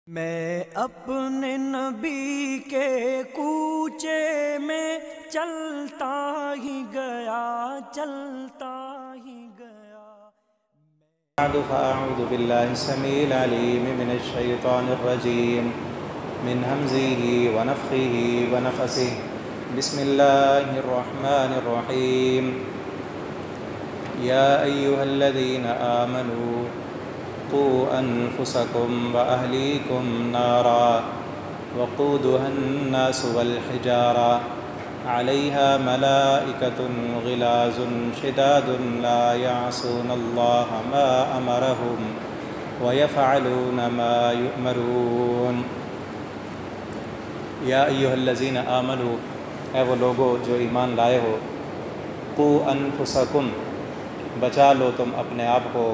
میں اپنے نبی کے کوچے میں چلتا ہی گیا فأعوذ بالله السميع العليم من الشيطان الرجيم من همزه ونفخه ونفثه بسم الله الرحمن الرحيم يا أيها الذين آمنوا قوا أنفسكم وأهليكم نارا وقودها الناس والحجارة عليها ملائكة غلاظ شداد لا يعصون الله ما أمرهم ويفعلون ما يؤمرون یا ایھا الذین آمنوا، اے وہ لوگو جو ایمان لائے ہو، قوا انفسکم، بچا لو تم اپنے آپ کو،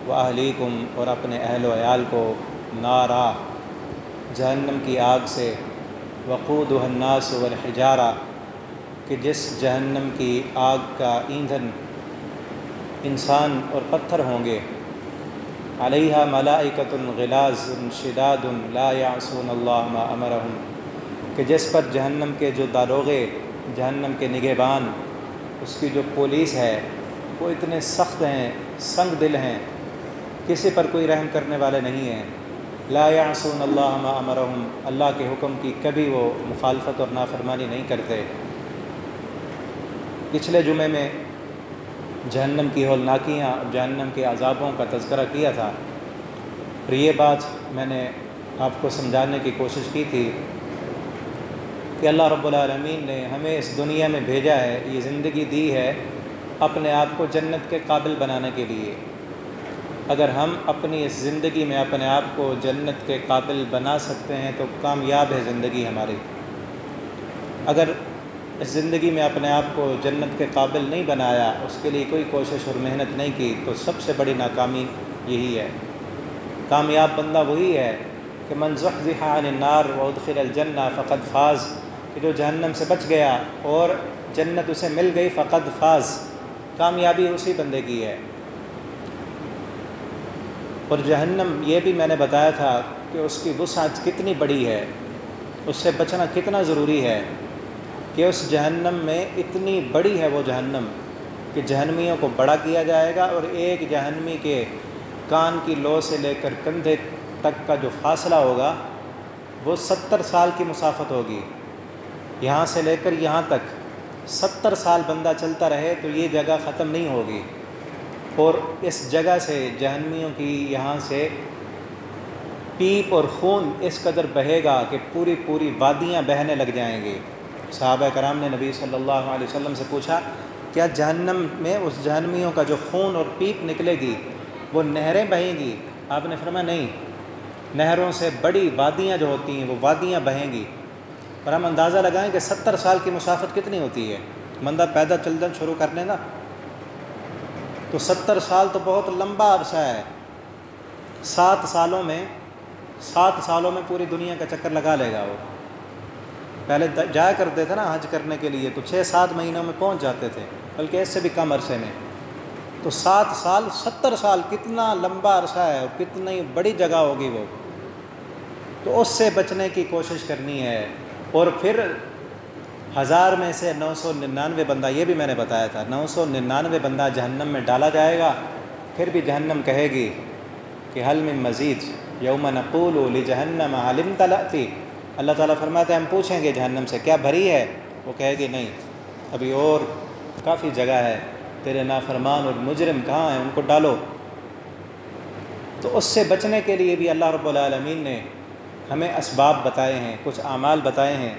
واہلیکم، اور اپنے اہل و عیال کو، نارا، جہنم کی آگ سے، وقودها الناس والحجارہ، کہ جس جہنم کی آگ کا ایندھن انسان اور پتھر ہوں گے، علیہا ملائکۃ غلاظ شداد لا یعصون اللہ ما امرہم، کہ جس پر جہنم کے جو داروغے، جہنم کے نگہبان، اس کی جو پولیس ہے، وہ اتنے سخت ہیں، سنگ دل ہیں، کسی پر کوئی رحم کرنے والے نہیں ہیں۔ لا یعصون اللہ ما امرہم، اللہ کے حکم کی کبھی وہ مخالفت اور نافرمانی نہیں کرتے۔ پچھلے جمعے میں جہنم کی ہولناکیاں، جہنم کے عذابوں کا تذکرہ کیا تھا، اور یہ بات میں نے آپ کو سمجھانے کی کوشش کی تھی کہ اللہ رب العالمین نے ہمیں اس دنیا میں بھیجا ہے، یہ زندگی دی ہے اپنے آپ کو جنت کے قابل بنانے کے لیے۔ اگر ہم اپنی اس زندگی میں اپنے آپ کو جنت کے قابل بنا سکتے ہیں تو کامیاب ہے زندگی ہماری۔ اگر اس زندگی میں اپنے آپ کو جنت کے قابل نہیں بنایا، اس کے لیے کوئی کوشش اور محنت نہیں کی، تو سب سے بڑی ناکامی یہی ہے۔ کامیاب بندہ وہی ہے کہ من زحزح عن النار وادخل الجنہ فقد فاز، کہ جو جہنم سے بچ گیا اور جنت اسے مل گئی، فقد فاز، کامیابی اسی بندے کی ہے۔ اور جہنم، یہ بھی میں نے بتایا تھا کہ اس کی وسعت کتنی بڑی ہے، اس سے بچنا کتنا ضروری ہے، کہ اس جہنم میں اتنی بڑی ہے وہ جہنم کہ جہنمیوں کو بڑا کیا جائے گا، اور ایک جہنمی کے کان کی لو سے لے کر کندھے تک کا جو فاصلہ ہوگا وہ 70 سال کی مسافت ہوگی۔ یہاں سے لے کر یہاں تک 70 سال بندہ چلتا رہے تو یہ جگہ ختم نہیں ہوگی، اور اس جگہ سے جہنمیوں کی یہاں سے پیپ اور خون اس قدر بہے گا کہ پوری پوری وادیاں بہنے لگ جائیں گی۔ صحابہ کرام نے نبی صلی اللہ علیہ وسلم سے پوچھا، کیا جہنم میں اس جہنمیوں کا جو خون اور پیپ نکلے گی وہ نہریں بہیں گی؟ آپ نے فرمایا نہیں، نہروں سے بڑی وادیاں جو ہوتی ہیں وہ وادیاں بہیں گی۔ اور ہم اندازہ لگائیں کہ 70 سال کی مسافت کتنی ہوتی ہے، بندہ پیدل چلنا شروع کر لے نا تو 70 سال تو بہت لمبا عرصہ ہے۔ 7 سالوں میں پوری دنیا کا چکر لگا لے گا وہ۔ پہلے جایا کرتے تھے نا حج کرنے کے لیے تو 6-7 مہینوں میں پہنچ جاتے تھے، بلکہ اس سے بھی کم عرصے میں۔ تو 7 سال 70 سال کتنا لمبا عرصہ ہے، اور کتنی بڑی جگہ ہوگی وہ۔ تو اس سے بچنے کی کوشش کرنی ہے۔ اور پھر 1000 میں سے 999 بندہ، یہ بھی میں نے بتایا تھا، 999 بندہ جہنم میں ڈالا جائے گا، پھر بھی جہنم کہے گی کہ حل من مزید، یوم نقول لجہنم حل امتلأت۔ اللہ تعالیٰ فرماتے ہیں ہم پوچھیں گے جہنم سے کیا بھری ہے، وہ کہے گی نہیں، ابھی اور کافی جگہ ہے، تیرے نافرمان اور مجرم کہاں ہیں، ان کو ڈالو۔ تو اس سے بچنے کے لیے بھی اللہ رب العالمین نے ہمیں اسباب بتائے ہیں، کچھ اعمال بتائے ہیں،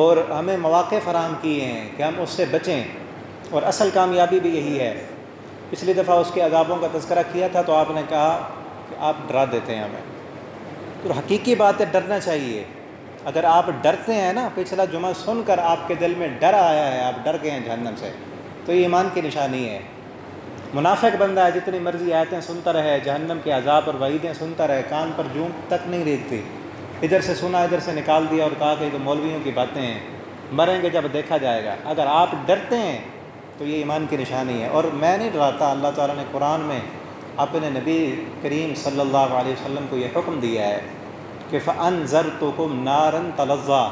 اور ہمیں مواقع فراہم کیے ہیں کہ ہم اس سے بچیں، اور اصل کامیابی بھی یہی ہے۔ پچھلی دفعہ اس کے عذابوں کا تذکرہ کیا تھا تو آپ نے کہا کہ آپ ڈرا دیتے ہیں ہمیں، تو حقیقی بات ہے ڈرنا چاہیے۔ اگر آپ ڈرتے ہیں نا، پچھلا جمعہ سن کر آپ کے دل میں ڈر آیا ہے، آپ ڈر گئے ہیں جہنم سے، تو یہ ایمان کی نشانی ہے۔ منافق بندہ ہے، جتنی مرضی آیتیں سنتا رہے، جہنم کے عذاب اور وعیدیں سنتا رہے، کان پر جون تک نہیں ریگتی، ادھر سے سنا ادھر سے نکال دیا اور کہا کہ یہ تو مولویوں کی باتیں ہیں، مریں گے جب دیکھا جائے گا۔ اگر آپ ڈرتے ہیں تو یہ ایمان کی نشانی ہے۔ اور میں نہیں ڈراتا، اللہ تعالیٰ نے قرآن میں اپنے نبی کریم صلی اللہ علیہ وسلم کو یہ حکم دیا ہے کہ فَأَنذَرْتُكُمْ نَارًا تَلَظَّىٰ،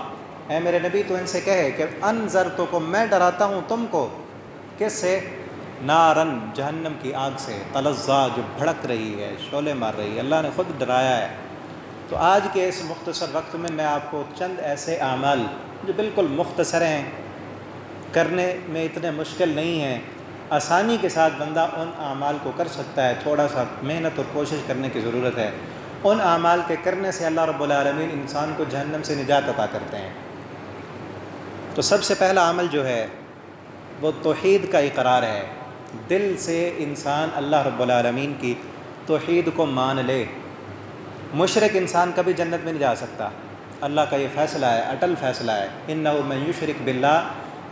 اے میرے نبی تو ان سے کہے کہ انذرتکم، میں ڈراتا ہوں تم کو، کس سے؟ نارن، جہنم کی آگ سے، تلظیٰ، جو بھڑک رہی ہے، شعلے مار رہی ہے، اللہ نے خود ڈرایا ہے۔ تو آج کے اس مختصر وقت میں آپ کو چند ایسے اعمال جو بالکل مختصر ہیں، کرنے میں اتنے مشکل نہیں ہیں، آسانی کے ساتھ بندہ ان اعمال کو کر سکتا ہے، تھوڑا سا محنت اور کوشش کرنے کی ضرورت ہے۔ ان اعمال کے کرنے سے اللہ رب العالمین انسان کو جہنم سے نجات عطا کرتے ہیں۔ تو سب سے پہلا عمل جو ہے وہ توحید کا اقرار ہے، دل سے انسان اللہ رب العالمین کی توحید کو مان لے۔ مشرک انسان کبھی جنت میں نہیں جا سکتا، اللہ کا یہ فیصلہ ہے، اٹل فیصلہ ہے، اِنَّهُ مَن يُشْرِكْ بِاللَّهِ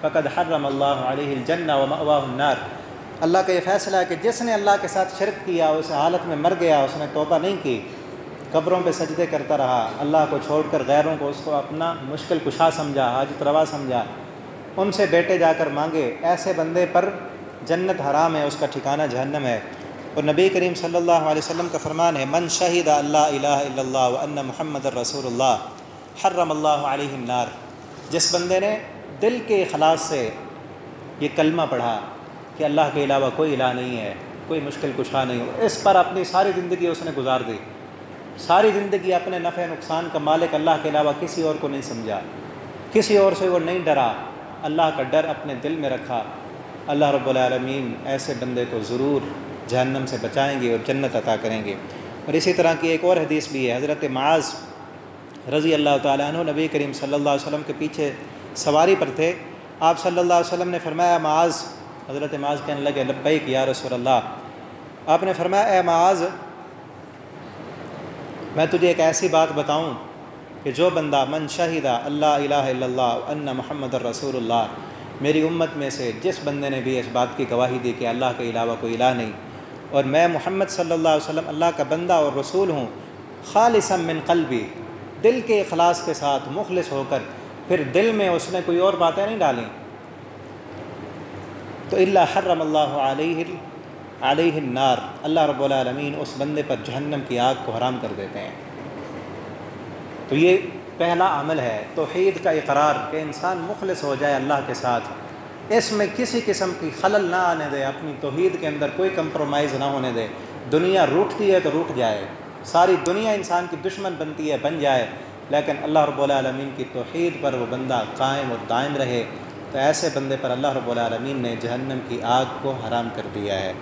فَقَدْ حَرَّمَ اللَّهُ عَلَيْهِ الْجَنَّةَ وَمَأْوَاهُ النَّارُ۔ اللہ کا یہ فیصلہ ہے کہ جس نے اللہ کے ساتھ شرک کیا، اس حالت میں مر گیا، اس نے توبہ نہیں کی، قبروں پہ سجدے کرتا رہا، اللہ کو چھوڑ کر غیروں کو اس کو اپنا مشکل کشا سمجھا، حاجت روا سمجھا، ان سے بیٹے جا کر مانگے، ایسے بندے پر جنت حرام ہے، اس کا ٹھکانہ جہنم ہے۔ اور نبی کریم صلی اللہ علیہ وسلم کا فرمان ہے، من شہد اللہ الہ الا اللہ وان محمد الرسول اللہ حرم اللہ علیہ النار۔ جس بندے نے دل کے اخلاص سے یہ کلمہ پڑھا کہ اللہ کے علاوہ کوئی الہ نہیں ہے، کوئی مشکل کشا نہیں ہو، اس پر اپنی ساری زندگی اس نے گزار دی، ساری زندگی اپنے نفع نقصان کا مالک اللہ کے علاوہ کسی اور کو نہیں سمجھا، کسی اور سے وہ نہیں ڈرا، اللہ کا ڈر اپنے دل میں رکھا، اللہ رب العالمین ایسے بندے کو ضرور جہنم سے بچائیں گے اور جنت عطا کریں گے۔ اور اسی طرح کی ایک اور حدیث بھی ہے، حضرت معاذ رضی اللہ تعالیٰ عنہ نبی کریم صلی اللہ علیہ وسلم کے پیچھے سواری پر تھے، آپ صلی اللہ علیہ وسلم نے فرمایا معاذ، حضرت معاذ کہنے لگے لبیک یا رسول اللہ، آپ نے فرمایا اے معاذ، میں تجھے ایک ایسی بات بتاؤں کہ جو بندہ من شہدہ اللہ الہ الا اللہ ان محمد الرسول اللہ، میری امت میں سے جس بندے نے بھی اس بات کی گواہی دی کہ اللہ کے علاوہ کوئی الہ نہیں اور میں محمد صلی اللہ علیہ وسلم اللہ کا بندہ اور رسول ہوں، خالصا من قلبی، دل کے اخلاص کے ساتھ مخلص ہو کر، پھر دل میں اس نے کوئی اور باتیں نہیں ڈالیں، تو الا حرم اللہ علیہ النار، اللہ رب العالمین اس بندے پر جہنم کی آگ کو حرام کر دیتے ہیں۔ تو یہ پہلا عمل ہے توحید کا اقرار، کہ انسان مخلص ہو جائے اللہ کے ساتھ، اس میں کسی قسم کی خلل نہ آنے دے، اپنی توحید کے اندر کوئی کمپرومائز نہ ہونے دے۔ دنیا روٹتی ہے تو روٹ جائے، ساری دنیا انسان کی دشمن بنتی ہے، بن جائے، لیکن اللہ رب العالمین کی توحید پر وہ بندہ قائم اور دائم رہے، تو ایسے بندے پر اللہ رب العالمین نے جہنم کی آگ کو حرام کر دیا ہے۔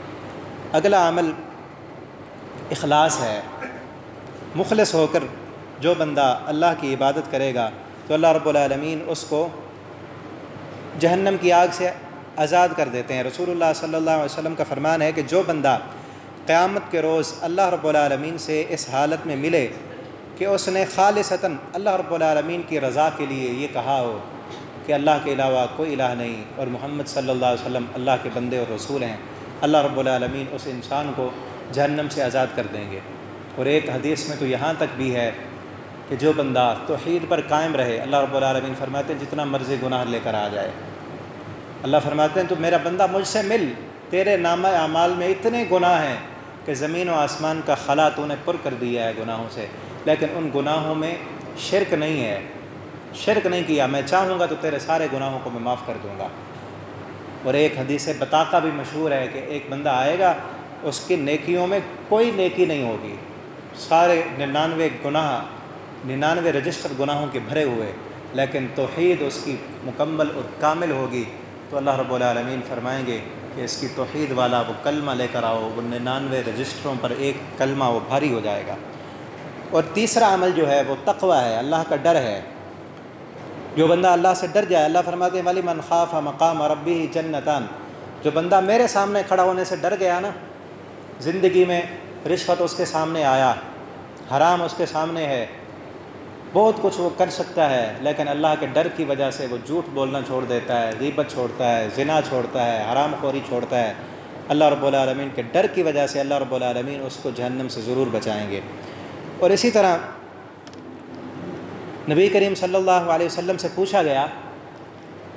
اگلا عمل اخلاص ہے، مخلص ہو کر جو بندہ اللہ کی عبادت کرے گا تو اللہ رب العالمین اس کو جہنم کی آگ سے آزاد کر دیتے ہیں۔ رسول اللہ صلی اللہ علیہ وسلم کا فرمان ہے کہ جو بندہ قیامت کے روز اللہ رب العالمین سے اس حالت میں ملے کہ اس نے خالصتاً اللہ رب العالمین کی رضا کے لیے یہ کہا ہو کہ اللہ کے علاوہ کوئی الہ نہیں اور محمد صلی اللہ علیہ وسلم اللہ کے بندے اور رسول ہیں، اللہ رب العالمین اس انسان کو جہنم سے آزاد کر دیں گے۔ اور ایک حدیث میں تو یہاں تک بھی ہے کہ جو بندہ توحید پر قائم رہے، اللہ رب العالمین فرماتے ہیں جتنا مرضی گناہ لے کر آ جائے، اللہ فرماتے ہیں تو میرا بندہ مجھ سے مل، تیرے نامہ اعمال میں اتنے گناہ ہیں کہ زمین و آسمان کا خلا تو نے پر کر دیا ہے گناہوں سے، لیکن ان گناہوں میں شرک نہیں ہے، شرک نہیں کیا، میں چاہوں گا تو تیرے سارے گناہوں کو میں معاف کر دوں گا۔ اور ایک حدیث بطاقہ بھی مشہور ہے کہ ایک بندہ آئے گا، اس کی نیکیوں میں کوئی نیکی نہیں ہوگی، سارے 99 رجسٹر گناہوں کے بھرے ہوئے، لیکن توحید اس کی مکمل اور کامل ہوگی، تو اللہ رب العالمین فرمائیں گے کہ اس کی توحید والا وہ کلمہ لے کر آؤ، وہ 99 رجسٹروں پر ایک کلمہ وہ بھاری ہو جائے گا۔ اور تیسرا عمل جو ہے وہ تقوی ہے، اللہ کا ڈر ہے، جو بندہ اللہ سے ڈر جائے، اللہ فرماتے ہیں وَلِمَنْ خَافَ مَقَامَ رَبِّهِ جَنَّتَانِ، جو بندہ میرے سامنے کھڑا ہونے سے ڈر گیا نا، زندگی میں رشوت اس کے سامنے آیا، حرام اس کے سامنے ہے، بہت کچھ وہ کر سکتا ہے، لیکن اللہ کے ڈر کی وجہ سے وہ جھوٹ بولنا چھوڑ دیتا ہے، غیبت چھوڑتا ہے، زنا چھوڑتا ہے، حرام خوری چھوڑتا ہے، اللہ رب العالمین کے ڈر کی وجہ سے اللہ رب العالمین اس کو جہنم سے ضرور بچائیں گے۔ اور اسی طرح نبی کریم صلی اللہ علیہ وسلم سے پوچھا گیا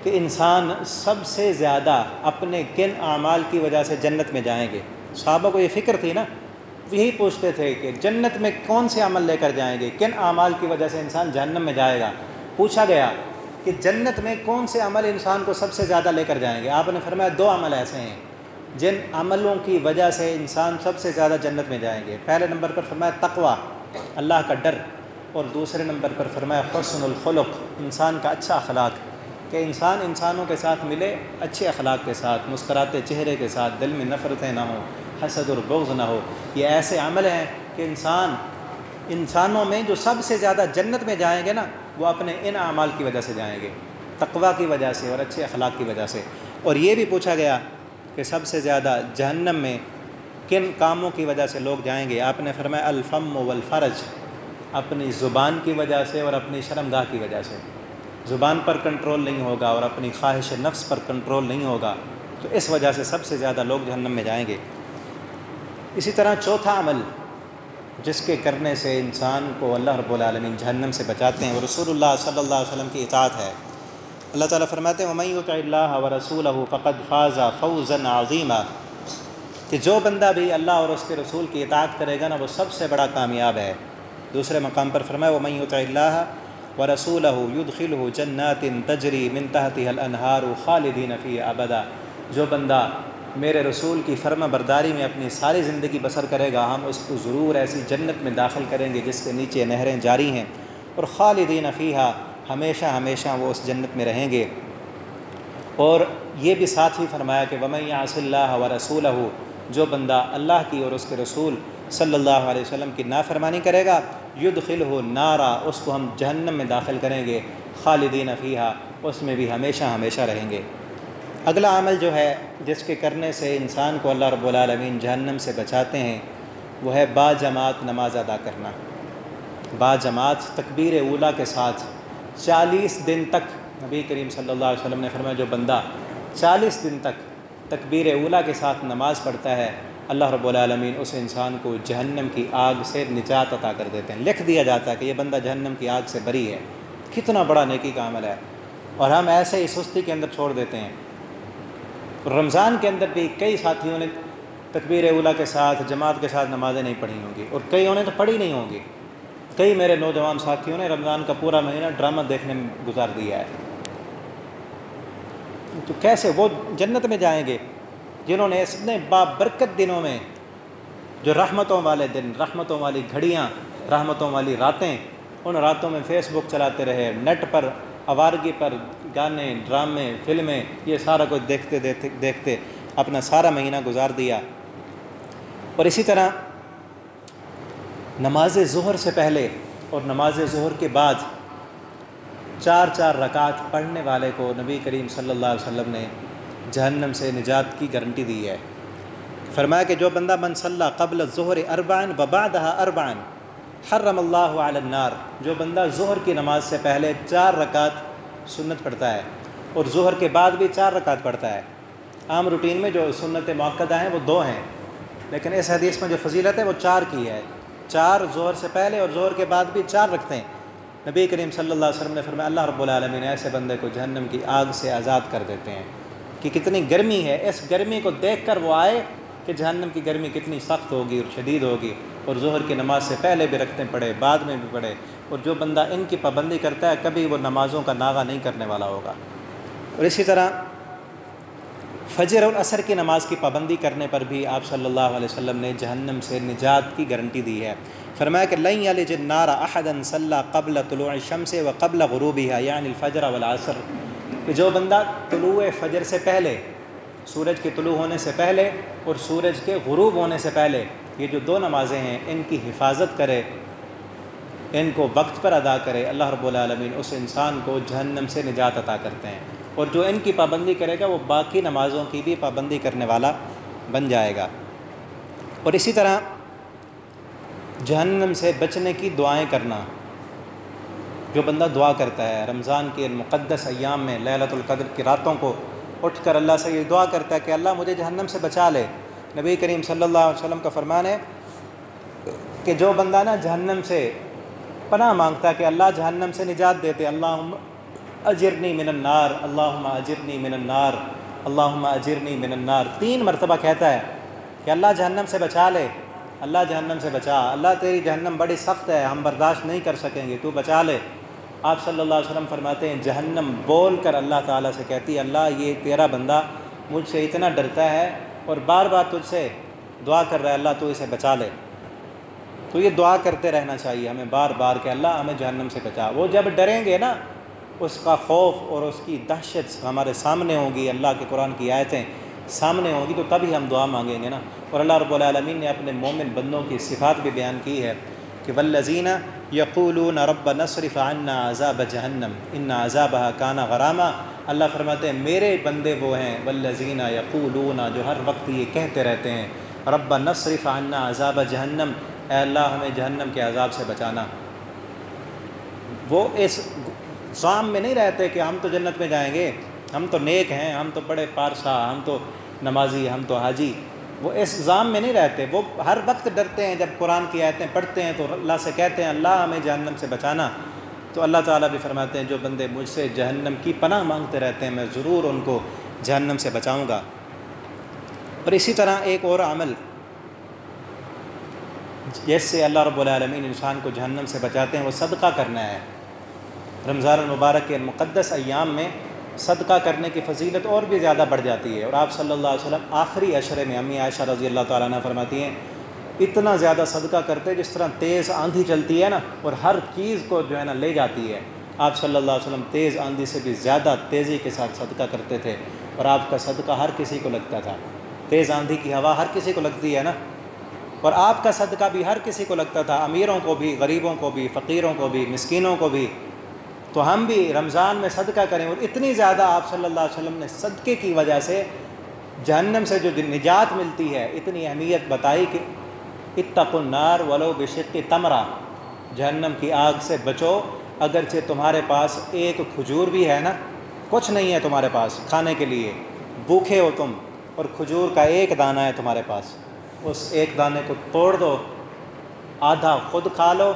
کہ انسان سب سے زیادہ اپنے کن اعمال کی وجہ سے جنت میں جائیں گے، صحابہ کو یہ فکر تھی نا، یہی پوچھتے تھے کہ جنت میں کون سے عمل لے کر جائیں گے، کن اعمال کی وجہ سے انسان جہنم میں جائے گا۔ پوچھا گیا کہ جنت میں کون سے عمل انسان کو سب سے زیادہ لے کر جائیں گے؟ آپ نے فرمایا 2 عمل ایسے ہیں جن عملوں کی وجہ سے انسان سب سے زیادہ جنت میں جائیں گے۔ پہلے نمبر پر فرمایا تقوی، اللہ کا ڈر، اور دوسرے نمبر پر فرمایا حسن الخلق، انسان کا اچھا اخلاق، کہ انسان انسانوں کے ساتھ ملے اچھے اخلاق کے ساتھ، مسکراتے چہرے کے ساتھ، دل میں نفرتیں نہ ہوں، حسد اور بغض نہ ہو۔ یہ ایسے عمل ہیں کہ انسانوں میں جو سب سے زیادہ جنت میں جائیں گے نا، وہ اپنے ان اعمال کی وجہ سے جائیں گے، تقوی کی وجہ سے اور اچھے اخلاق کی وجہ سے۔ اور یہ بھی پوچھا گیا کہ سب سے زیادہ جہنم میں کن کاموں کی وجہ سے لوگ جائیں گے؟ آپ نے فرمایا الفم والفرج، اپنی زبان کی وجہ سے اور اپنی شرمگاہ کی وجہ سے۔ زبان پر کنٹرول نہیں ہوگا اور اپنی خواہش نفس پر کنٹرول نہیں ہوگا، تو اس وجہ سے سب سے زیادہ لوگ جہنم میں جائیں گے۔ اسی طرح چوتھا عمل جس کے کرنے سے انسان کو اللہ رب العالمین جہنم سے بچاتے ہیں، وہ رسول اللہ صلی اللہ علیہ وسلم کی اطاعت ہے۔ اللہ تعالیٰ فرماتے ہیں وَمَن يُطِعِ اللَّهَ وَرَسُولَهُ فَقَدْ فَازَ فَوْزًا عَظِيمًا، کہ جو بندہ بھی اللہ اور اس کے رسول کی اطاعت کرے گا نا، وہ سب سے بڑا کامیاب ہے۔ دوسرے مقام پر فرمایا وَمَن يُطِعِ اللَّهَ وَرَسُولَهُ يُدْخِلْهُ جَنَّاتٍ تَجْرِي مِن تَحْتِهَا الْأَنْهَارُ خَالِدِينَ فِيهَا أَبَدًا، جو بندہ میرے رسول کی فرما برداری میں اپنی ساری زندگی بسر کرے گا، ہم اس کو ضرور ایسی جنت میں داخل کریں گے جس کے نیچے نہریں جاری ہیں، اور خالدین فیہا، ہمیشہ ہمیشہ وہ اس جنت میں رہیں گے۔ اور یہ بھی ساتھ ہی فرمایا کہ وَمَن يَعْصِ اللَّهَ وَرَسُولَهُ، جو بندہ اللہ کی اور اس کے رسول صلی اللہ علیہ وسلم کی نافرمانی کرے گا، يُدْخِلْهُ نارا، اس کو ہم جہنم میں داخل کریں گے، خالدین فیہا، اس میں بھی ہمیشہ ہمیشہ رہیں گے۔ اگلا عمل جو ہے جس کے کرنے سے انسان کو اللہ رب العالمین جہنم سے بچاتے ہیں، وہ ہے با جماعت نماز ادا کرنا۔ با جماعت تکبیر اولیٰ کے ساتھ 40 دن تک، نبی کریم صلی اللہ علیہ وسلم نے فرمایا جو بندہ 40 دن تک تکبیر اولیٰ کے ساتھ نماز پڑھتا ہے، اللہ رب العالمین اس انسان کو جہنم کی آگ سے نجات عطا کر دیتے ہیں، لکھ دیا جاتا ہے کہ یہ بندہ جہنم کی آگ سے بری ہے۔ کتنا بڑا نیکی کا عمل ہے، اور ہم ایسے ہی سستی کے اندر چھوڑ دیتے ہیں۔ رمضان کے اندر بھی کئی ساتھیوں نے تکبیر اولیٰ کے ساتھ جماعت کے ساتھ نمازیں نہیں پڑھی ہوں گی، اور کئیوں نے تو پڑھی نہیں ہوں گی۔ کئی میرے نوجوان ساتھیوں نے رمضان کا پورا مہینہ ڈرامہ دیکھنے میں گزار دیا ہے۔ تو کیسے وہ جنت میں جائیں گے جنہوں نے اتنے بابرکت دنوں میں، جو رحمتوں والے دن، رحمتوں والی گھڑیاں، رحمتوں والی راتیں، ان راتوں میں فیس بک چلاتے رہے، نیٹ پر آوارگی پر گانے، ڈرامے، فلمیں، یہ سارا کچھ دیکھتے دیکھتے اپنا سارا مہینہ گزار دیا۔ اور اسی طرح نماز ظہر سے پہلے اور نماز ظہر کے بعد 4 رکعت پڑھنے والے کو نبی کریم صلی اللہ علیہ وسلم نے جہنم سے نجات کی گارنٹی دی ہے۔ فرمایا کہ جو بندہ من صلی قبل الظہر 4 وبعدها 4 حرم اللہ علی النار، جو بندہ ظہر کی نماز سے پہلے 4 رکعت سنت پڑھتا ہے اور ظہر کے بعد بھی 4 رکعت پڑھتا ہے۔ عام روٹین میں جو سنت مؤکدہ ہیں وہ 2 ہیں، لیکن اس حدیث میں جو فضیلت ہے وہ 4 کی ہے۔ 4 ظہر سے پہلے اور ظہر کے بعد بھی 4 رکھتے ہیں۔ نبی کریم صلی اللہ علیہ وسلم نے فرمایا اللہ رب العالمین ایسے بندے کو جہنم کی آگ سے آزاد کر دیتے ہیں کہ کتنی گرمی ہے، اس گرمی کو دیکھ کر وہ آئے کہ جہنم کی گرمی کتنی سخت ہوگی اور شدید ہوگی، اور ظہر کی نماز سے پہلے بھی رکھتے پڑے، بعد میں بھی پڑھے، اور جو بندہ ان کی پابندی کرتا ہے کبھی وہ نمازوں کا ناغہ نہیں کرنے والا ہوگا۔ اور اسی طرح فجر اور عصر کی نماز کی پابندی کرنے پر بھی آپ صلی اللہ علیہ وسلم نے جہنم سے نجات کی گارنٹی دی ہے۔ فرمایا کہ لن یلج النار احدا صلی قبل طلوع الشمس وقبل غروبها یعنی الفجر والعصر، کہ جو بندہ طلوع فجر سے پہلے، سورج کے طلوع ہونے سے پہلے اور سورج کے غروب ہونے سے پہلے، یہ جو 2 نمازیں ہیں ان کی حفاظت کرے، ان کو وقت پر ادا کرے، اللہ رب العالمین اس انسان کو جہنم سے نجات عطا کرتے ہیں، اور جو ان کی پابندی کرے گا وہ باقی نمازوں کی بھی پابندی کرنے والا بن جائے گا۔ اور اسی طرح جہنم سے بچنے کی دعائیں کرنا، جو بندہ دعا کرتا ہے رمضان کے مقدس ایام میں لیلۃ القدر کی راتوں کو اٹھ کر اللہ سے یہ دعا کرتا ہے کہ اللہ مجھے جہنم سے بچا لے۔ نبی کریم صلی اللہ علیہ وسلم کا فرمان ہے کہ جو بندہ نا جہنم سے پناہ مانگتا ہے کہ اللہ جہنم سے نجات دیتے، اللہم اجرنی من النار، اللہم اجرنی من النار، اللہم اجرنی من النار، 3 مرتبہ کہتا ہے کہ اللہ جہنم سے بچا لے، اللہ جہنم سے بچا، اللہ تیری جہنم بڑی سخت ہے، ہم برداشت نہیں کر سکیں گے، تو بچا لے۔ آپ صلی اللہ علیہ وسلم فرماتے ہیں جہنم بول کر اللہ تعالیٰ سے کہتی ہے اللہ یہ تیرا بندہ مجھ سے اتنا ڈرتا ہے اور بار بار تجھ سے دعا کر رہا ہے اللہ تو اسے بچا لے۔ تو یہ دعا کرتے رہنا چاہیے ہمیں بار بار کہ اللہ ہمیں جہنم سے بچا۔ وہ جب ڈریں گے نا، اس کا خوف اور اس کی دہشت ہمارے سامنے ہوگی، اللہ کے قرآن کی آیتیں سامنے ہوں گی، تو تبھی ہم دعا مانگیں گے نا۔ اور اللہ رب العالمین نے اپنے مومن بندوں کی صفات بھی بیان کی ہے کہ والذین یقولون ربنا اصرف عنا عذاب جہنم ان عذابها کان غراما۔ اللہ فرماتے ہیں میرے بندے وہ ہیں والذین یقولون جو ہر وقت یہ کہتے رہتے ہیں ربنا اصرف عنا عذاب جہنم، اے اللہ ہمیں جہنم کے عذاب سے بچانا۔ وہ اس ظام میں نہیں رہتے کہ ہم تو جنت میں جائیں گے، ہم تو نیک ہیں، ہم تو بڑے پارسا، ہم تو نمازی، ہم تو حاجی۔ وہ اس ظام میں نہیں رہتے، وہ ہر وقت ڈرتے ہیں، جب قرآن کی آیتیں پڑھتے ہیں تو اللہ سے کہتے ہیں اللہ ہمیں جہنم سے بچانا۔ تو اللہ تعالیٰ بھی فرماتے ہیں جو بندے مجھ سے جہنم کی پناہ مانگتے رہتے ہیں میں ضرور ان کو جہنم سے بچاؤں گا۔ اور اسی طرح ایک اور عمل جس سے اللہ رب العالمین انسان کو جہنم سے بچاتے ہیں وہ صدقہ کرنا ہے۔ رمضان المبارک کے مقدس ایام میں صدقہ کرنے کی فضیلت اور بھی زیادہ بڑھ جاتی ہے، اور آپ صلی اللہ علیہ وسلم آخری عشرے میں امی عائشہ رضی اللہ تعالیٰ عنہ فرماتی ہیں اتنا زیادہ صدقہ کرتے جس طرح تیز آندھی چلتی ہے نا اور ہر چیز کو جو ہے نا لے جاتی ہے، آپ صلی اللہ علیہ وسلم تیز آندھی سے بھی زیادہ تیزی کے ساتھ صدقہ کرتے تھے، اور آپ کا صدقہ ہر کسی کو لگتا تھا۔ تیز آندھی کی ہوا ہر کسی کو لگتی ہے نا، اور آپ کا صدقہ بھی ہر کسی کو لگتا تھا، امیروں کو بھی، غریبوں کو بھی، فقیروں کو بھی، مسکینوں کو بھی۔ تو ہم بھی رمضان میں صدقہ کریں، اور اتنی زیادہ آپ صلی اللہ علیہ وسلم نے صدقے کی وجہ سے جہنم سے جو نجات ملتی ہے اتنی اہمیت بتائی کہ اتقوا النار ولو بشق تمرہ، جہنم کی آگ سے بچو اگرچہ تمہارے پاس ایک کھجور بھی ہے نا، کچھ نہیں ہے تمہارے پاس کھانے کے لیے، بھوکے ہو تم اور کھجور کا ایک دانہ ہے تمہارے پاس، اس ایک دانے کو توڑ دو، آدھا خود کھا لو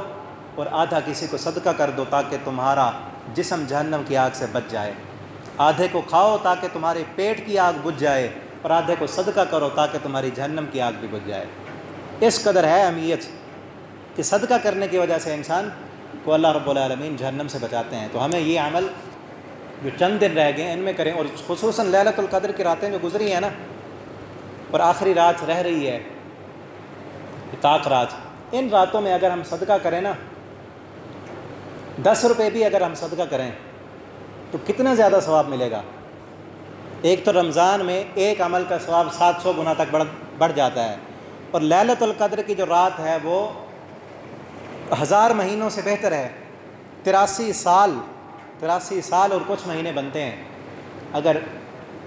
اور آدھا کسی کو صدقہ کر دو تاکہ تمہارا جسم جہنم کی آگ سے بچ جائے۔ آدھے کو کھاؤ تاکہ تمہارے پیٹ کی آگ بجھ جائے، اور آدھے کو صدقہ کرو تاکہ تمہاری جہنم کی آگ بھی بجھ جائے۔ اس قدر ہے اہمیت کہ صدقہ کرنے کی وجہ سے انسان کو اللہ رب العالمین جہنم سے بچاتے ہیں۔ تو ہمیں یہ عمل جو چند دن رہ گئے ان میں کریں، اور خصوصاً لیلۃ القدر کی راتیں جو گزری ہیں نا، اور آخری رات رہ رہی ہے طاق رات، ان راتوں میں اگر ہم صدقہ کریں نا، 10 روپے بھی اگر ہم صدقہ کریں تو کتنا زیادہ ثواب ملے گا۔ ایک تو رمضان میں ایک عمل کا ثواب 700 گنا تک بڑھ جاتا ہے، اور لیلۃ القدر کی جو رات ہے وہ 1000 مہینوں سے بہتر ہے۔ 83 سال اور کچھ مہینے بنتے ہیں۔ اگر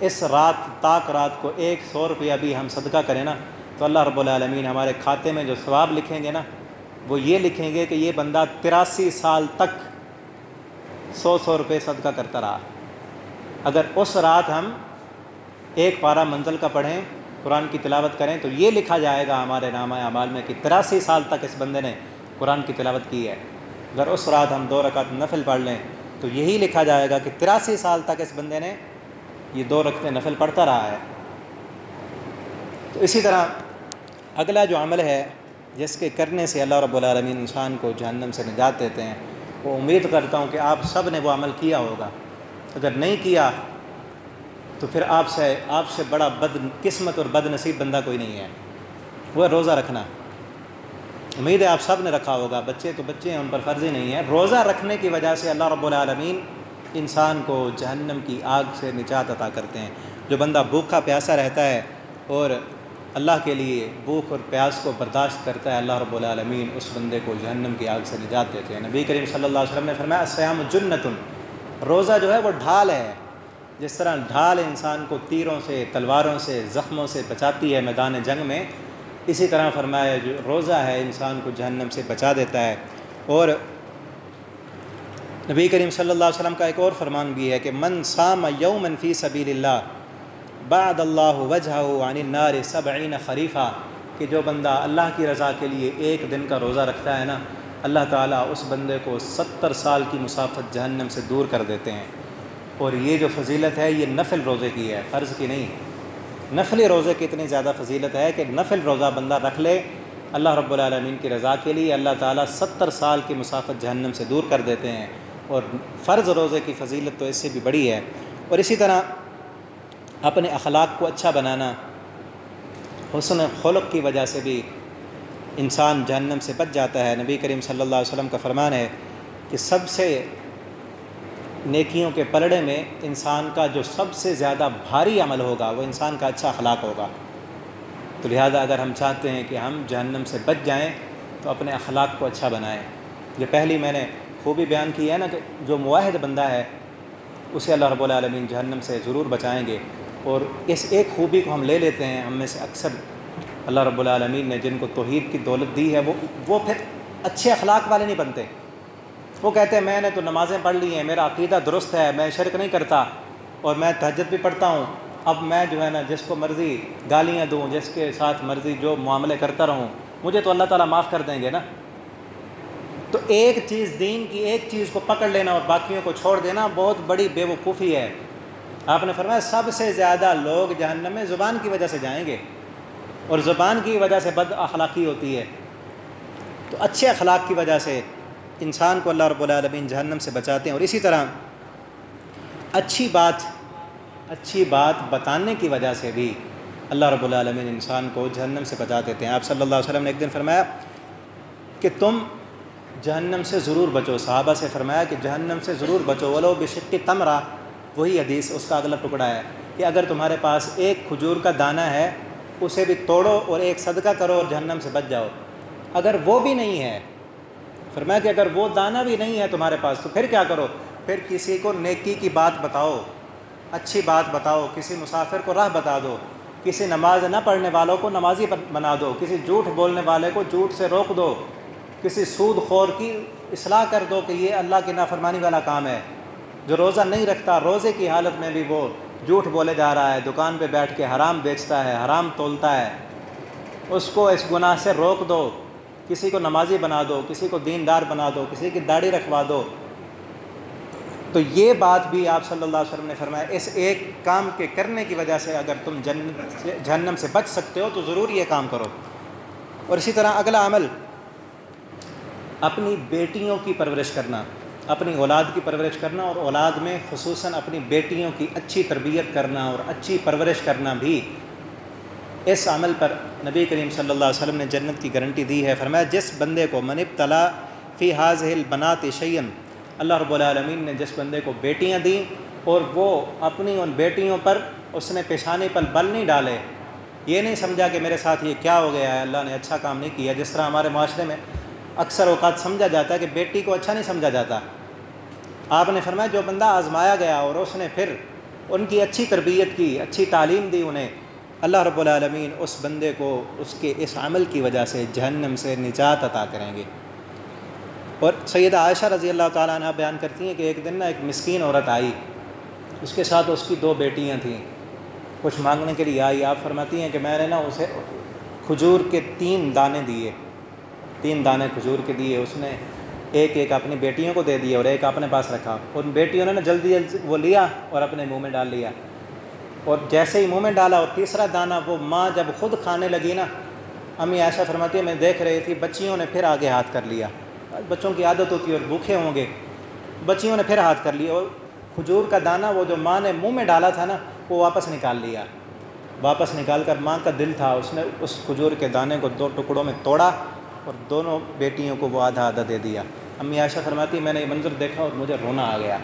اس رات طاق رات کو 100 روپیہ بھی ہم صدقہ کریں نا تو اللہ رب العالمین ہمارے کھاتے میں جو ثواب لکھیں گے نا وہ یہ لکھیں گے کہ یہ بندہ 83 سال تک 100 روپے صدقہ کرتا رہا۔ اگر اس رات ہم ایک پارہ منزل کا پڑھیں، قرآن کی تلاوت کریں تو یہ لکھا جائے گا ہمارے نامہ اعمال میں کہ 83 سال تک اس بندے نے قرآن کی تلاوت کی ہے۔ اگر اس رات ہم 2 رکعت نفل پڑھ لیں تو یہی لکھا جائے گا کہ 83 سال تک اس بندے نے یہ 2 رکعتیں نفل پڑھتا رہا ہے۔ تو اسی طرح اگلا جو عمل ہے جس کے کرنے سے اللہ رب العالمین انسان کو جہنم سے نجات دیتے ہیں، وہ امید کرتا ہوں کہ آپ سب نے وہ عمل کیا ہوگا۔ اگر نہیں کیا تو پھر آپ سے بڑا بد قسمت اور بد نصیب بندہ کوئی نہیں ہے، وہ ہے روزہ رکھنا۔ امید ہے آپ سب نے رکھا ہوگا، بچے تو بچے ہیں ان پر فرض ہی نہیں ہے۔ روزہ رکھنے کی وجہ سے اللہ رب العالمین انسان کو جہنم کی آگ سے نجات عطا کرتے ہیں۔ جو بندہ بھوکا پیاسا رہتا ہے اور اللہ کے لیے بھوک اور پیاس کو برداشت کرتا ہے، اللہ رب العالمین اس بندے کو جہنم کی آگ سے نجات دیتے ہیں۔ نبی کریم صلی اللہ علیہ وسلم نے فرمایا الصیام جنۃ، روزہ جو ہے وہ ڈھال ہے۔ جس طرح ڈھال انسان کو تیروں سے، تلواروں سے، زخموں سے بچاتی ہے میدان جنگ میں، اسی طرح فرمایا جو روزہ ہے انسان کو جہنم سے بچا دیتا ہے۔ اور نبی کریم صلی اللہ علیہ وسلم کا ایک اور فرمان بھی ہے کہ من صام یوما فی سبیل اللہ بعد اللہ وجہہ عن النار 70 خریفہ، کہ جو بندہ اللہ کی رضا کے لیے ایک دن کا روزہ رکھتا ہے نا، اللہ تعالیٰ اس بندے کو 70 سال کی مسافت جہنم سے دور کر دیتے ہیں۔ اور یہ جو فضیلت ہے یہ نفل روزے کی ہے، فرض کی نہیں۔ نفلی روزے کی اتنی زیادہ فضیلت ہے کہ نفل روزہ بندہ رکھ لے اللہ رب العالمین کی رضا کے لیے، اللہ تعالیٰ 70 سال کی مسافت جہنم سے دور کر دیتے ہیں، اور فرض روزے کی فضیلت تو اس سے بھی بڑی ہے۔ اور اسی طرح اپنے اخلاق کو اچھا بنانا، حسن خلق کی وجہ سے بھی انسان جہنم سے بچ جاتا ہے۔ نبی کریم صلی اللہ علیہ وسلم کا فرمان ہے کہ سب سے نیکیوں کے پلڑے میں انسان کا جو سب سے زیادہ بھاری عمل ہوگا وہ انسان کا اچھا اخلاق ہوگا۔ تو لہذا اگر ہم چاہتے ہیں کہ ہم جہنم سے بچ جائیں تو اپنے اخلاق کو اچھا بنائیں۔ یہ پہلی میں نے خوبی بیان کی ہے نا کہ جو موحد بندہ ہے اسے اللہ رب العالمین جہنم سے ضرور بچائیں گے، اور اس ایک خوبی کو ہم لے لیتے ہیں۔ ہم میں سے اکثر اللہ رب العالمین نے جن کو توحید کی دولت دی ہے وہ پھر اچھے اخلاق والے نہیں بنتے۔ وہ کہتے ہیں میں نے تو نمازیں پڑھ لی ہیں، میرا عقیدہ درست ہے، میں شرک نہیں کرتا اور میں تہجد بھی پڑھتا ہوں، اب میں جو ہے نا جس کو مرضی گالیاں دوں، جس کے ساتھ مرضی جو معاملے کرتا رہوں، مجھے تو اللہ تعالیٰ معاف کر دیں گے نا۔ تو ایک چیز، دین کی ایک چیز کو پکڑ لینا اور باقیوں کو چھوڑ دینا بہت بڑی بے وقوفی ہے۔ آپ نے فرمایا سب سے زیادہ لوگ جہنم میں زبان کی وجہ سے جائیں گے، اور زبان کی وجہ سے بد اخلاقی ہوتی ہے۔ تو اچھے اخلاق کی وجہ سے انسان کو اللہ رب العالمین جہنم سے بچاتے ہیں۔ اور اسی طرح اچھی بات بتانے کی وجہ سے بھی اللہ رب العالمین انسان کو جہنم سے بچا دیتے ہیں۔ آپ صلی اللہ علیہ وسلم نے ایک دن فرمایا کہ تم جہنم سے ضرور بچو۔ صحابہ سے فرمایا کہ جہنم سے ضرور بچو، ولو بشق تمرہ، وہی حدیث اس کا اگلا ٹکڑا ہے کہ اگر تمہارے پاس ایک کھجور کا دانہ ہے اسے بھی توڑو اور ایک صدقہ کرو اور جہنم سے بچ جاؤ۔ اگر وہ بھی نہیں ہے، فرمایا کہ اگر وہ دانہ بھی نہیں ہے تمہارے پاس تو پھر کیا کرو؟ پھر کسی کو نیکی کی بات بتاؤ، اچھی بات بتاؤ، کسی مسافر کو راہ بتا دو، کسی نماز نہ پڑھنے والوں کو نمازی بنا دو، کسی جھوٹ بولنے والے کو جھوٹ سے روک دو، کسی سود خور کی اصلاح کر دو کہ یہ اللہ کی نافرمانی والا کام ہے۔ جو روزہ نہیں رکھتا، روزے کی حالت میں بھی وہ جھوٹ بولے جا رہا ہے، دکان پہ بیٹھ کے حرام بیچتا ہے، حرام تولتا ہے، اس کو اس گناہ سے روک دو۔ کسی کو نمازی بنا دو، کسی کو دیندار بنا دو، کسی کی داڑھی رکھوا دو۔ تو یہ بات بھی آپ صلی اللہ علیہ وسلم نے فرمایا اس ایک کام کے کرنے کی وجہ سے اگر تم جہنم سے بچ سکتے ہو تو ضرور یہ کام کرو۔ اور اسی طرح اگلا عمل اپنی بیٹیوں کی پرورش کرنا، اپنی اولاد کی پرورش کرنا، اور اولاد میں خصوصاً اپنی بیٹیوں کی اچھی تربیت کرنا اور اچھی پرورش کرنا بھی، اس عمل پر نبی کریم صلی اللہ علیہ وسلم نے جنت کی گارنٹی دی ہے۔ فرمایا جس بندے کو من ابتلا فی ہذہ البنات شیئا، اللہ رب العالمین نے جس بندے کو بیٹیاں دیں اور وہ اپنی ان بیٹیوں پر اس نے پیشانی پر بل نہیں ڈالے، یہ نہیں سمجھا کہ میرے ساتھ یہ کیا ہو گیا ہے، اللہ نے اچھا کام نہیں کیا، جس طرح ہمارے معاشرے میں اکثر اوقات سمجھا جاتا ہے کہ بیٹی کو اچھا نہیں سمجھا جاتا۔ آپ نے فرمایا جو بندہ آزمایا گیا اور اس نے پھر ان کی اچھی تربیت کی، اچھی تعلیم دی انہیں، اللہ رب العالمین اس بندے کو اس کے اس عمل کی وجہ سے جہنم سے نجات عطا کریں گے۔ اور سیدہ عائشہ رضی اللہ تعالیٰ عنہ بیان کرتی ہیں کہ ایک دن نا ایک مسکین عورت آئی، اس کے ساتھ اس کی 2 بیٹیاں تھیں، کچھ مانگنے کے لیے آئی۔ آپ فرماتی ہیں کہ میں نے نا اسے کھجور کے 3 دانے دیے، 3 دانے کھجور کے دیے، اس نے ایک اپنی بیٹیوں کو دے دیا اور ایک اپنے پاس رکھا۔ ان بیٹیوں نے نا جلدی وہ لیا اور اپنے منہ میں ڈال لیا، اور جیسے ہی منہ میں ڈالا اور تیسرا دانہ وہ ماں جب خود کھانے لگی نا، امی عائشہ فرماتی ہے میں دیکھ رہی تھی بچیوں نے پھر آگے ہاتھ کر لیا۔ بچوں کی عادت ہوتی ہے اور بھوکے ہوں گے، بچیوں نے پھر ہاتھ کر لیا اور کھجور کا دانہ وہ جو ماں نے منہ میں ڈالا تھا نا وہ واپس نکال لیا۔ واپس نکال کر ماں کا دل تھا، اس نے اس کھجور کے دانے کو 2 ٹکڑوں میں توڑا اور دونوں بیٹیوں کو وہ آدھا آدھا دے دیا۔ امی عائشہ فرماتی میں نے یہ منظر دیکھا اور مجھے رونا آ گیا،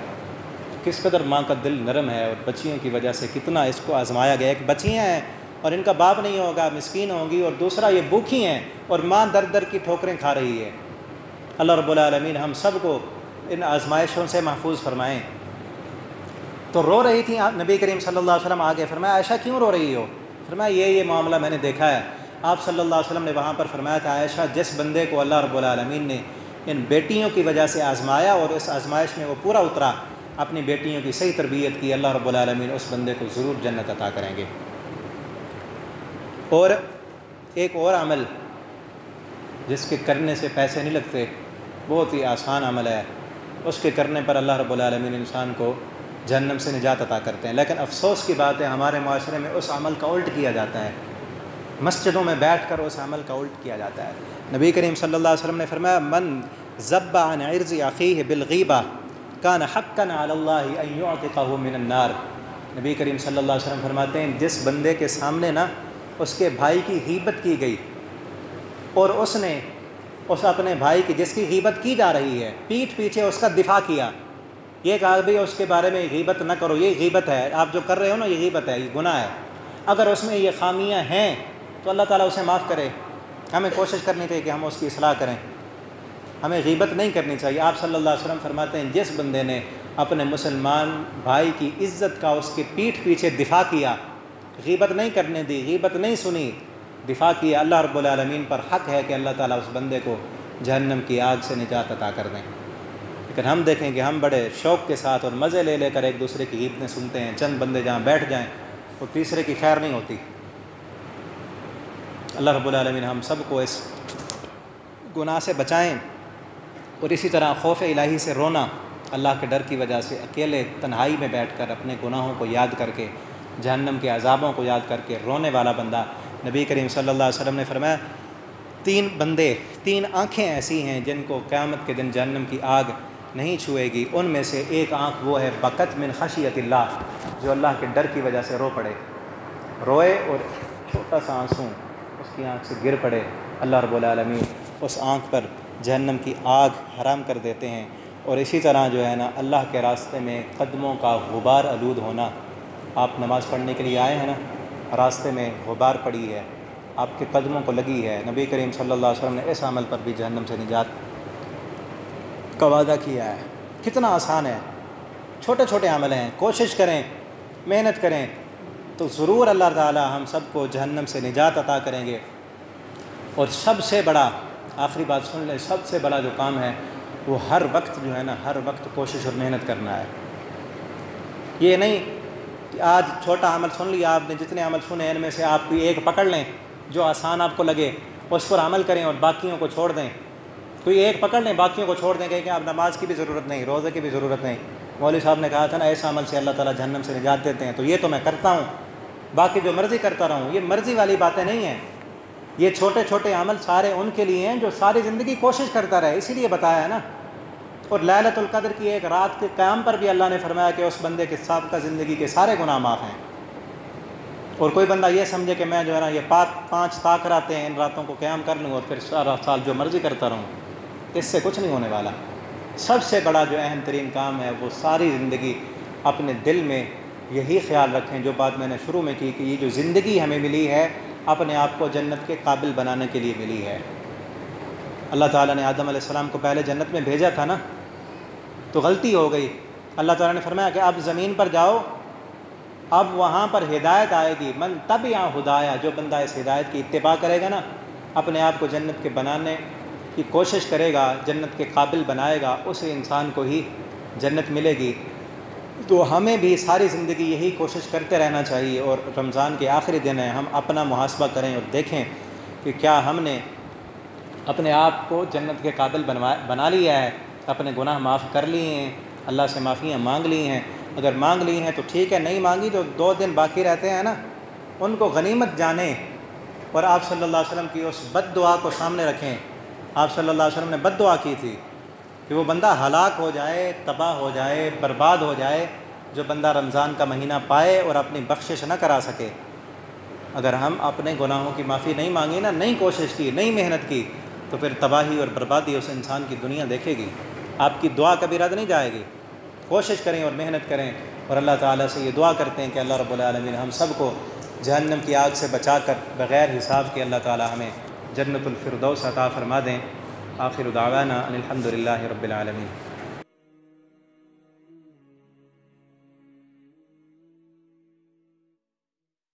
کس قدر ماں کا دل نرم ہے اور بچیوں کی وجہ سے کتنا اس کو آزمایا گیا۔ ایک بچیاں ہیں اور ان کا باپ نہیں ہوگا، مسکین ہوں گی، اور دوسرا یہ بھوکھی ہیں اور ماں در در کی ٹھوکریں کھا رہی ہے۔ اللہ رب العالمین ہم سب کو ان آزمائشوں سے محفوظ فرمائیں۔ تو رو رہی تھی، نبی کریم صلی اللہ علیہ وسلم آگے فرمایا عائشہ کیوں رو رہی ہو؟ فرمایا یہ معاملہ میں نے دیکھا ہے۔ آپ صلی اللہ علیہ وسلم نے وہاں پر فرمایا تھا عائشہ جس بندے کو اللہ رب العالمین نے ان بیٹیوں کی وجہ سے آزمایا اور اس آزمائش میں وہ پورا اترا، اپنی بیٹیوں کی صحیح تربیت کی، اللہ رب العالمین اس بندے کو ضرور جنت عطا کریں گے۔ اور ایک اور عمل جس کے کرنے سے پیسے نہیں لگتے، بہت ہی آسان عمل ہے، اس کے کرنے پر اللہ رب العالمین انسان کو جہنم سے نجات عطا کرتے ہیں۔ لیکن افسوس کی بات ہے ہمارے معاشرے میں اس عمل کا الٹ کیا جاتا ہے، مسجدوں میں بیٹھ کر اس عمل کا الٹ کیا جاتا ہے۔ نبی کریم صلی اللہ علیہ وسلم نے فرمایا من ذب عن عرض اخیہ بالغیبہ کان حقا علی اللہ ان یعتقہ من النار۔ نبی کریم صلی اللہ علیہ وسلم فرماتے ہیں جس بندے کے سامنے نا اس کے بھائی کی غیبت کی گئی اور اس نے اس اپنے بھائی کی جس کی غیبت کی جا رہی ہے پیٹھ پیچھے اس کا دفاع کیا، یہ کہا بھی اس کے بارے میں غیبت نہ کرو، یہ غیبت ہے، آپ جو کر رہے ہو نا یہ غیبت ہے، یہ گناہ ہے، اگر اس میں یہ خامیاں ہیں تو اللہ تعالیٰ اسے معاف کرے۔ ہمیں کوشش کرنی چاہیے کہ ہم اس کی اصلاح کریں، ہمیں غیبت نہیں کرنی چاہیے۔ آپ صلی اللہ علیہ وسلم فرماتے ہیں جس بندے نے اپنے مسلمان بھائی کی عزت کا اس کے پیٹھ پیچھے دفاع کیا، غیبت نہیں کرنے دی، غیبت نہیں سنی، دفاع کیا، اللہ رب العالمین پر حق ہے کہ اللہ تعالیٰ اس بندے کو جہنم کی آگ سے نجات عطا کر دیں۔ لیکن ہم دیکھیں کہ ہم بڑے شوق کے ساتھ اور مزے لے لے کر ایک دوسرے کی غیبتیں سنتے ہیں، چند بندے جہاں بیٹھ جائیں اور تیسرے کی خیر نہیں ہوتی۔ اللہ رب العالمین ہم سب کو اس گناہ سے بچائیں، اور اسی طرح خوف الہی سے رونا، اللہ کے ڈر کی وجہ سے اکیلے تنہائی میں بیٹھ کر اپنے گناہوں کو یاد کر کے، جہنم کے عذابوں کو یاد کر کے رونے والا بندہ، نبی کریم صلی اللہ علیہ وسلم نے فرمایا 3 بندے، 3 آنکھیں ایسی ہیں جن کو قیامت کے دن جہنم کی آگ نہیں چھوئے گی، ان میں سے ایک آنکھ وہ ہے بکت من خشیت اللہ، جو اللہ کے ڈر کی وجہ سے رو پڑے، روئے اور چھوٹا سا آنسو اس کی آنکھ سے گر پڑے، اللہ رب العالمین اس آنکھ پر جہنم کی آگ حرام کر دیتے ہیں۔ اور اسی طرح جو ہے نا اللہ کے راستے میں قدموں کا غبار آلود ہونا، آپ نماز پڑھنے کے لیے آئے ہیں نا، راستے میں غبار پڑی ہے، آپ کے قدموں کو لگی ہے، نبی کریم صلی اللہ علیہ وسلم نے اس عمل پر بھی جہنم سے نجات کا وعدہ کیا ہے۔ کتنا آسان ہے، چھوٹے چھوٹے عمل ہیں، کوشش کریں، محنت کریں تو ضرور اللہ تعالیٰ ہم سب کو جہنم سے نجات عطا کریں گے۔ اور سب سے بڑا، آخری بات سن لیں، سب سے بڑا جو کام ہے وہ ہر وقت جو ہے نا، ہر وقت کوشش اور محنت کرنا ہے۔ یہ نہیں کہ آج چھوٹا عمل سن لیا آپ نے، جتنے عمل سنے ان میں سے آپ کوئی ایک پکڑ لیں جو آسان آپ کو لگے، اس پر عمل کریں اور باقیوں کو چھوڑ دیں۔ کوئی ایک پکڑ لیں، باقیوں کو چھوڑ دیں، کہ آپ نماز کی بھی ضرورت نہیں، روزے کی بھی ضرورت نہیں۔ مولوی صاحب نے کہا تھا نا ایسا عمل سے اللہ تعالیٰ جہنم سے نجات دیتے ہیں، تو یہ تو میں کرتا ہوں، باقی جو مرضی کرتا رہوں، یہ مرضی والی باتیں نہیں ہیں۔ یہ چھوٹے چھوٹے عمل سارے ان کے لیے ہیں جو ساری زندگی کوشش کرتا رہے، اسی لیے بتایا ہے نا۔ اور لیلۃ القدر کی ایک رات کے قیام پر بھی اللہ نے فرمایا کہ اس بندے کے سابقہ زندگی کے سارے گناہ معاف ہیں۔ اور کوئی بندہ یہ سمجھے کہ میں جو ہے نا یہ 5 طاق راتیں ہیں، ان راتوں کو قیام کر لوں اور پھر سارا سال جو مرضی کرتا رہوں، اس سے کچھ نہیں ہونے والا۔ سب سے بڑا جو اہم ترین کام ہے وہ ساری زندگی اپنے دل میں یہی خیال رکھیں جو بات میں نے شروع میں کی، کہ یہ جو زندگی ہمیں ملی ہے اپنے آپ کو جنت کے قابل بنانے کے لیے ملی ہے۔ اللہ تعالیٰ نے آدم علیہ السلام کو پہلے جنت میں بھیجا تھا نا، تو غلطی ہو گئی، اللہ تعالیٰ نے فرمایا کہ اب زمین پر جاؤ، اب وہاں پر ہدایت آئے گی، من تبع ہدایا، جو بندہ اس ہدایت کی اتباع کرے گا نا، اپنے آپ کو جنت کے بنانے کی کوشش کرے گا، جنت کے قابل بنائے گا، اسے انسان کو ہی جنت ملے گی۔ تو ہمیں بھی ساری زندگی یہی کوشش کرتے رہنا چاہیے، اور رمضان کے آخری دن ہے، ہم اپنا محاسبہ کریں اور دیکھیں کہ کیا ہم نے اپنے آپ کو جنت کے قابل بنا لیا ہے، اپنے گناہ معاف کر لیے ہیں، اللہ سے معافیاں مانگ لی ہیں۔ اگر مانگ لی ہیں تو ٹھیک ہے، نہیں مانگی تو 2 دن باقی رہتے ہیں نا، ان کو غنیمت جانیں، اور آپ صلی اللہ علیہ وسلم کی اس بد دعا کو سامنے رکھیں۔ آپ صلی اللہ علیہ وسلم نے بد دعا کی تھی کہ وہ بندہ ہلاک ہو جائے، تباہ ہو جائے، برباد ہو جائے جو بندہ رمضان کا مہینہ پائے اور اپنی بخشش نہ کرا سکے۔ اگر ہم اپنے گناہوں کی معافی نہیں مانگی نا، نہیں کوشش کی، نہیں محنت کی، تو پھر تباہی اور بربادی اس انسان کی دنیا دیکھے گی، آپ کی دعا کبھی رد نہیں جائے گی۔ کوشش کریں اور محنت کریں، اور اللہ تعالیٰ سے یہ دعا کرتے ہیں کہ اللہ رب العالمین ہم سب کو جہنم کی آگ سے بچا کر بغیر حساب کے اللہ تعالیٰ ہمیں جنت الفردوس عطا فرما دیں۔ آخر دعوانا ان الحمد للہ رب العالمین۔